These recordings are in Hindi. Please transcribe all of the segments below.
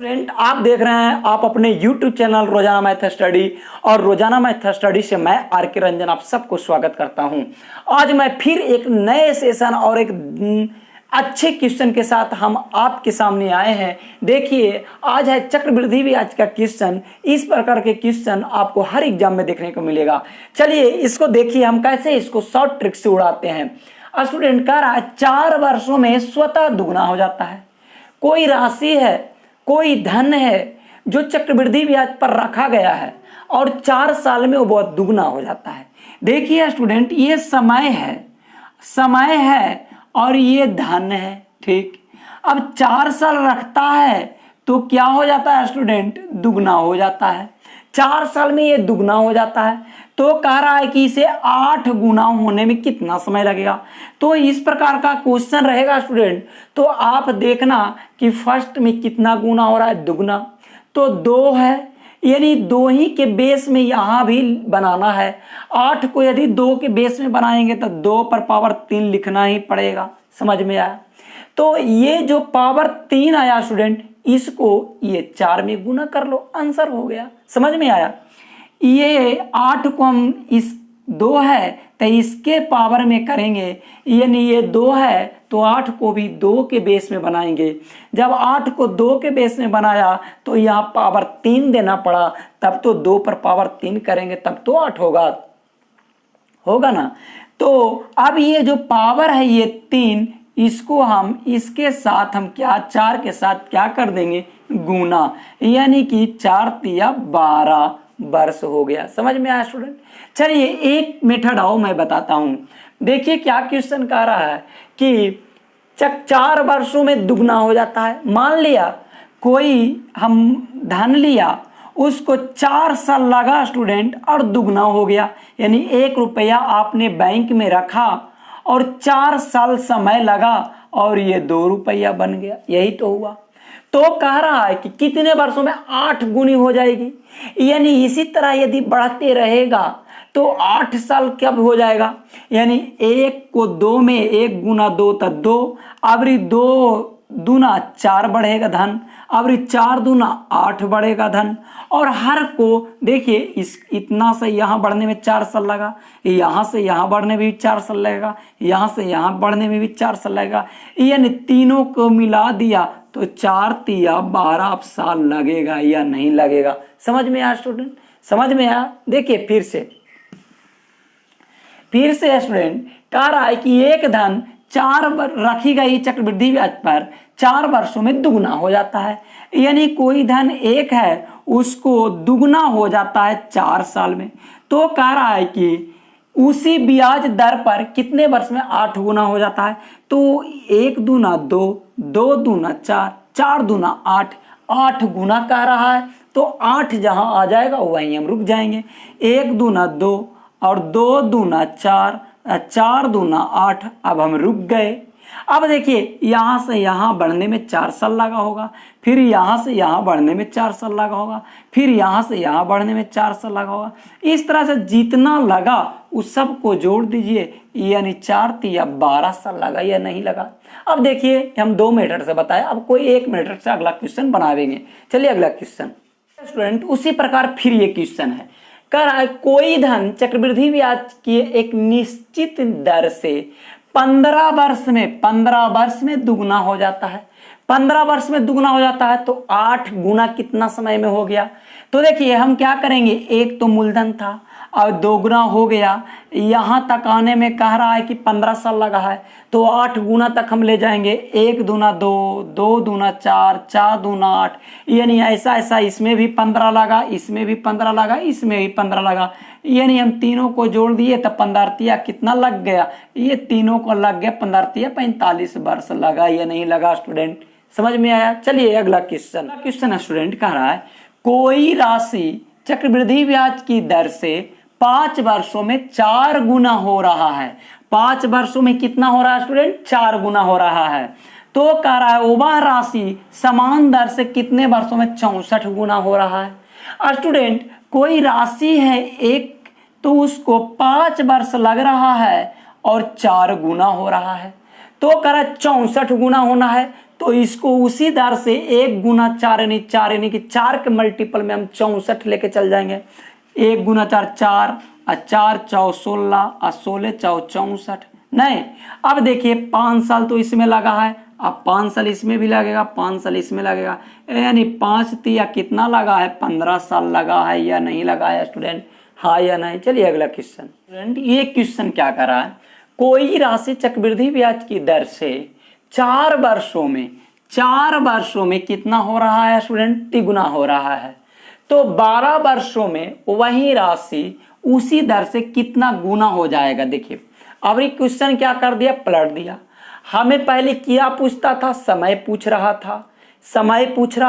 स्टूडेंट, आप देख रहे हैं आप अपने YouTube चैनल रोजाना मैथ स्टडी और रोजाना मैथ स्टडी से मैं आर के रंजन आप सबको स्वागत करता हूं। आज मैं फिर एक नए सेशन और एक अच्छे क्वेश्चन के साथ हम आपके सामने आए हैं। देखिए, आज है चक्रवृद्धि ब्याज का क्वेश्चन। इस प्रकार के क्वेश्चन आपको हर एग्जाम में देखने को मिलेगा। चलिए इसको देखिए हम कैसे इसको शॉर्ट ट्रिक से उड़ाते हैं। स्टूडेंट कह रहा है 4 वर्षों में स्वतः दुगना हो जाता है। कोई राशि है, कोई धन है जो चक्रवृद्धि ब्याज पर रखा गया है और 4 साल में वो बहुत दुगना हो जाता है। देखिए स्टूडेंट, ये समय है और ये धन है, ठीक। अब 4 साल रखता है तो क्या हो जाता है स्टूडेंट? दुगना हो जाता है। 4 साल में ये दुगना हो जाता है तो कह रहा है कि इसे 8 गुना होने में कितना समय लगेगा। तो इस प्रकार का क्वेश्चन रहेगा स्टूडेंट, तो आप देखना कि फर्स्ट में कितना गुना हो रहा है? दुगना। तो 2 है, यानी 2 ही के बेस में यहाँ भी बनाना है। 8 को यदि 2 के बेस में बनाएंगे तो 2 पर पावर 3 लिखना ही पड़ेगा। समझ में आया? तो ये जो पावर 3 आया स्टूडेंट, इसको ये 4 में गुना कर लो, आंसर हो गया। समझ में आया? ये 8 को हम इस 2 है तो इसके पावर में करेंगे, यानी ये 2 है तो 8 को भी 2 के बेस में बनाएंगे। जब 8 को 2 के बेस में बनाया तो यहाँ पावर 3 देना पड़ा, तब तो 2 पर पावर 3 करेंगे तब तो 8 होगा ना। तो अब ये जो पावर है ये 3, इसको हम इसके साथ हम क्या 4 के साथ क्या कर देंगे? गुना, यानी कि 4 तिया 12 वर्ष हो गया। समझ में आया स्टूडेंट? चलिए एक मेथड आओ मैं बताता हूं। देखिए क्या क्वेश्चन कह रहा है कि 4 वर्षों में दुगना हो जाता है। मान लिया कोई हम धन लिया, उसको 4 साल लगा स्टूडेंट और दुगना हो गया, यानी 1 रुपया आपने बैंक में रखा और 4 साल समय लगा और ये 2 रुपया बन गया। यही तो हुआ। तो कह रहा है कि कितने वर्षों में 8 गुनी हो जाएगी, यानी इसी तरह यदि बढ़ते रहेगा तो 8 साल कब हो जाएगा? यानी 1 को 2 में 1 गुना 2 तक 2, अबरी 2 दूना 4 बढ़ेगा धन, अबरी 4 दूना 8 बढ़ेगा धन। और हर को देखिए इस इतना से यहाँ बढ़ने में 4 साल लगा, यहाँ से यहाँ बढ़ने में भी 4 साल लगेगा, यहाँ से यहाँ बढ़ने में भी 4 साल लगेगा, यानी तीनों को मिला दिया तो 4 तिया 12 साल लगेगा या नहीं लगेगा। समझ में आया स्टूडेंट? समझ में आया? देखिए फिर से स्टूडेंट कह रहा है कि एक धन 4 रखी गई चक्रवृद्धि ब्याज पर 4 वर्षों में दुगना हो जाता है, यानी कोई धन 1 है उसको दुगना हो जाता है 4 साल में। तो कह रहा है कि उसी ब्याज दर पर कितने वर्ष में 8 गुना हो जाता है? तो 1 दूना 2, 2 दूना 4, 4 दूना 8, 8 गुना कह रहा है तो 8 जहां आ जाएगा वहीं हम रुक जाएंगे। 1 दूना 2 और 2 दूना 4, 4 दूना 8, अब हम रुक गए। अब देखिए यहाँ से यहाँ बढ़ने में 4 साल लगा होगा, फिर यहाँ से यहाँ बढ़ने में 4 साल लगा होगा, फिर यहाँ से यहाँ बढ़ने में 4 साल लगा होगा। इस तरह से जितना लगा उस सब को जोड़ दीजिए, यानी 4 तिया 12 साल लगा या नहीं लगा। अब देखिए हम 2 मेथड से बताया, अब कोई एक मेथड से अगला क्वेश्चन बनावेंगे। चलिए अगला क्वेश्चन स्टूडेंट उसी प्रकार फिर ये क्वेश्चन है। कह रहा है कोई धन चक्रवृद्धि ब्याज की एक निश्चित दर से 15 वर्ष में दुगना हो जाता है। 15 वर्ष में दुगना हो जाता है तो 8 गुना कितना समय में हो गया? तो देखिए हम क्या करेंगे, एक तो मूलधन था और 2 गुना हो गया, यहाँ तक आने में कह रहा है कि 15 साल लगा है तो 8 गुना तक हम ले जाएंगे। 1 दूना 2, 2 दूना 4, 4 दूना 8, यानी ऐसा इसमें भी 15 लगा, इसमें भी 15 लगा, इसमें भी 15 लगा, यानी हम तीनों को जोड़ दिए तो 15 तिया कितना लग गया? ये तीनों को लग गया 15 तिया 45 वर्ष लगा या नहीं लगा स्टूडेंट? समझ में आया? चलिए अगला क्वेश्चन स्टूडेंट कह रहा है कोई राशि चक्रवृद्धि ब्याज की दर से 5 वर्षों में 4 गुना हो रहा है। 5 वर्षों में कितना हो रहा है स्टूडेंट? 4 गुना हो रहा है। तो कह रहा है वह राशि समान दर से कितने वर्षों में 64 गुना हो रहा है। स्टूडेंट कोई राशि है एक, तो उसको 5 वर्ष लग रहा है और 4 गुना हो रहा है। तो करा 64 गुना होना है, तो इसको उसी दर से 1 गुना 4 यानी कि 4 के मल्टीपल में हम 64 लेके चल जाएंगे। 1 गुना 4 4 और 4 चौ 16 और 16 चौ 64। नहीं, अब देखिए 5 साल तो इसमें लगा है, अब 5 साल इसमें भी लगेगा, 5 साल इसमें लगेगा, यानी 5 तिया कितना लगा है, 15 साल लगा है या नहीं लगा है स्टूडेंट, हाँ या नहीं। चलिए अगला क्वेश्चन। स्टूडेंट ये क्वेश्चन क्या कर रहा है, कोई राशि चक्रवृद्धि ब्याज की दर से 4 वर्षों में कितना हो रहा है स्टूडेंट, तिगुना हो रहा है। तो 12 वर्षों में वही राशि उसी दर से कितना गुना हो जाएगा। देखिए अब ये क्वेश्चन क्या कर दिया, पलट दिया। हमें पहले क्या पूछता था, समय पूछ रहा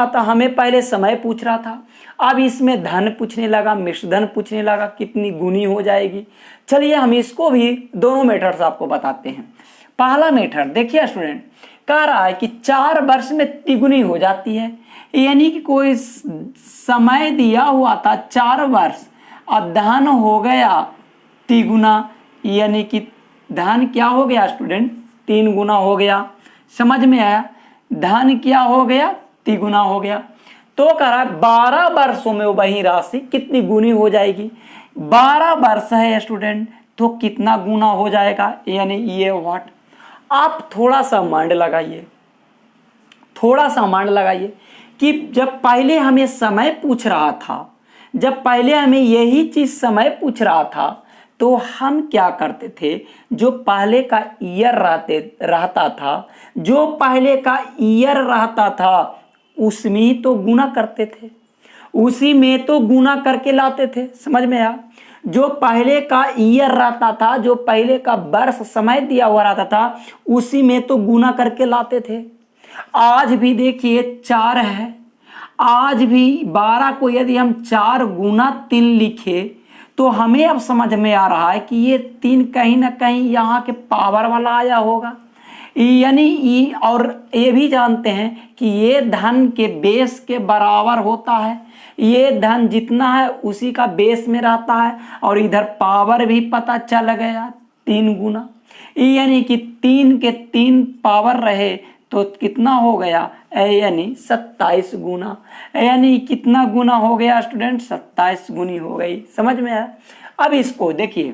था, हमें पहले समय पूछ रहा था। अब इसमें धन पूछने लगा, मिश्र धन पूछने लगा, कितनी गुनी हो जाएगी। चलिए हम इसको भी दोनों मेथड्स आपको बताते हैं। पहला मेथड देखिए स्टूडेंट, कह रहा है कि 4 वर्ष में तिगुनी हो जाती है, यानी कि कोई समय दिया हुआ था 4 वर्ष और धन हो गया तिगुना, यानी कि धन क्या हो गया स्टूडेंट, 3 गुना हो गया। समझ में आया, धन क्या हो गया, तिगुना हो गया। तो कह रहा है 12 वर्षों में वही राशि कितनी गुनी हो जाएगी। 12 वर्ष है स्टूडेंट, तो कितना गुना हो जाएगा, यानी ये व्हाट। आप थोड़ा सा माइंड लगाइए कि जब पहले हमें समय पूछ रहा था, जब पहले हमें यही चीज समय पूछ रहा था, तो हम क्या करते थे, जो पहले का ईयर रहता था उसमें ही तो गुना करते थे, उसी में तो गुना करके लाते थे। समझ में आया, जो पहले का ईयर रहता था, जो पहले का वर्ष समय दिया हुआ रहता था, उसी में तो गुना करके लाते थे। आज भी देखिए 4 है, आज भी 12 को यदि हम 4 गुना 3 लिखे तो हमें अब समझ में आ रहा है कि ये 3 कहीं ना कहीं यहाँ के पावर वाला आया होगा, यानी और ये भी जानते हैं कि ये धन के बेस के बराबर होता है। ये धन जितना है उसी का बेस में रहता है, और इधर पावर भी पता चल गया 3 गुना, यानी कि 3 के 3 पावर रहे तो कितना हो गया, यानी 27 गुना, यानी कितना गुना हो गया स्टूडेंट, 27 गुनी हो गई। समझ में आया। अब इसको देखिए,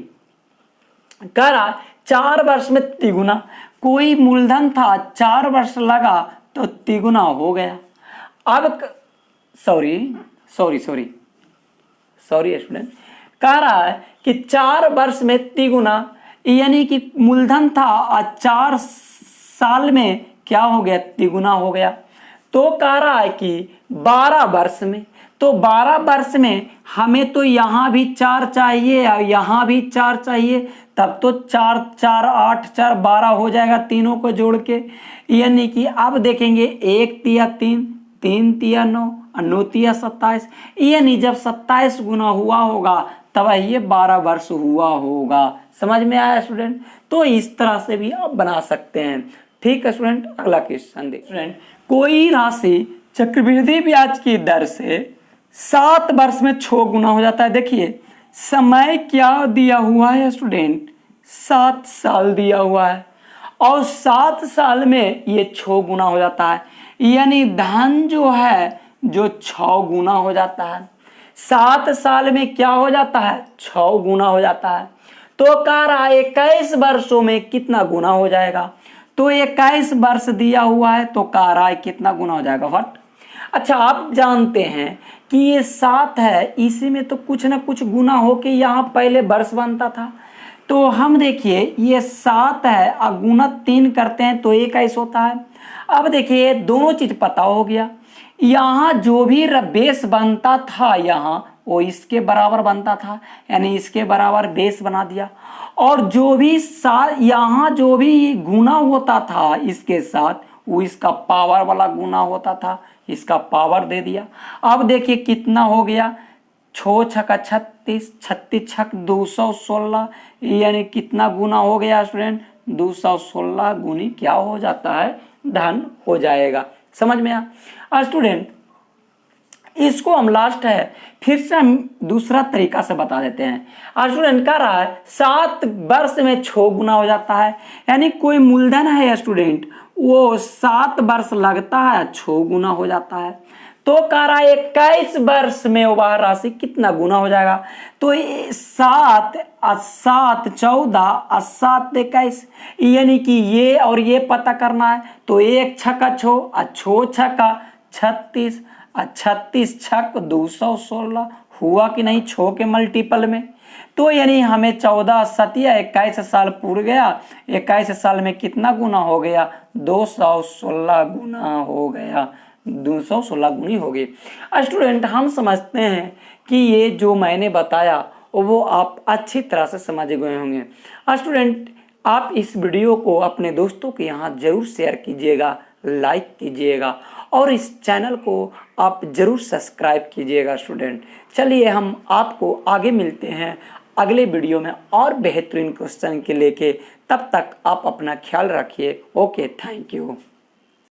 कह रहा 4 वर्ष में तिगुना, कोई मूलधन था 4 वर्ष लगा तो तिगुना हो गया। अब सॉरी स्टूडेंट, कह रहा है कि 4 वर्ष में तिगुना, यानी कि मूलधन था और 4 साल में क्या हो गया, तिगुना हो गया। तो कह रहा है कि 12 वर्ष में, तो 12 वर्ष में हमें तो यहाँ भी 4 चाहिए और यहाँ भी 4 चाहिए, तब तो 4 4 8 4 12 हो जाएगा तीनों को जोड़ के। यानी कि अब देखेंगे 1 तिया 3, 3 तिया 9 और 9 तिया 27, यानी जब 27 गुना हुआ होगा तब ये 12 वर्ष हुआ होगा। समझ में आया स्टूडेंट। तो इस तरह से भी आप बना सकते हैं। ठीक है स्टूडेंट, अगला क्वेश्चन देखिए। स्टूडेंट कोई राशि चक्रवृद्धि ब्याज की दर से 7 वर्ष में 6 गुना हो जाता है। देखिए समय क्या दिया हुआ है स्टूडेंट, 7 साल दिया हुआ है, और 7 साल में ये 6 गुना हो जाता है, यानी धन जो है जो 6 गुना हो जाता है। 7 साल में क्या हो जाता है, 6 गुना हो जाता है। तो कह रहा है 21 वर्षों में कितना गुना हो जाएगा। तो 21 वर्ष दिया हुआ है, तो कह रहा है कितना गुना हो जाएगा, व्हाट। अच्छा आप जानते हैं कि ये 7 है, इसी में तो कुछ ना कुछ गुना होके यहाँ पहले वर्ष बनता था। तो हम देखिए ये 7 है और गुना 3 करते हैं तो 21 होता है। अब देखिए दोनों चीज पता हो गया, यहाँ जो भी बेस बनता था यहाँ वो इसके बराबर बनता था, यानी इसके बराबर बेस बना दिया, और जो भी यहाँ जो भी गुना होता था इसके साथ वो इसका पावर वाला गुना होता था, इसका पावर दे दिया। अब देखिए कितना हो गया, 6 छक्का 36, 36 छक 216, यानी कितना गुना हो गया स्टूडेंट, 216 गुनी क्या हो जाता है, धन हो जाएगा। समझ में आया स्टूडेंट। इसको हम लास्ट है फिर से हम दूसरा तरीका से बता देते हैं। स्टूडेंट कह रहा है 7 वर्ष में 6 गुना हो जाता है, यानी कोई मूलधन है स्टूडेंट वो 7 वर्ष लगता है 6 गुना हो जाता है। तो कह रहा है 21 वर्ष में वह राशि कितना गुना हो जाएगा। तो 7 7 14 और 7 21, यानी कि ये और ये पता करना है। तो 1 छक्का 6 और 6 छक्का 36 और 36 छक 216 हुआ कि नहीं 6 के मल्टीपल में। तो यानी हमें 14 सतिया 21 साल पूर गया, 21 साल में कितना गुना हो गया 216 गुना हो गया, 216 गुनी हो गई। स्टूडेंट हम समझते हैं कि ये जो मैंने बताया वो आप अच्छी तरह से समझ गए होंगे। स्टूडेंट आप इस वीडियो को अपने दोस्तों के यहाँ जरूर शेयर कीजिएगा, लाइक कीजिएगा और इस चैनल को आप जरूर सब्सक्राइब कीजिएगा। स्टूडेंट चलिए हम आपको आगे मिलते हैं अगले वीडियो में और बेहतरीन क्वेश्चन के लेके। तब तक आप अपना ख्याल रखिए। Okay, thank you.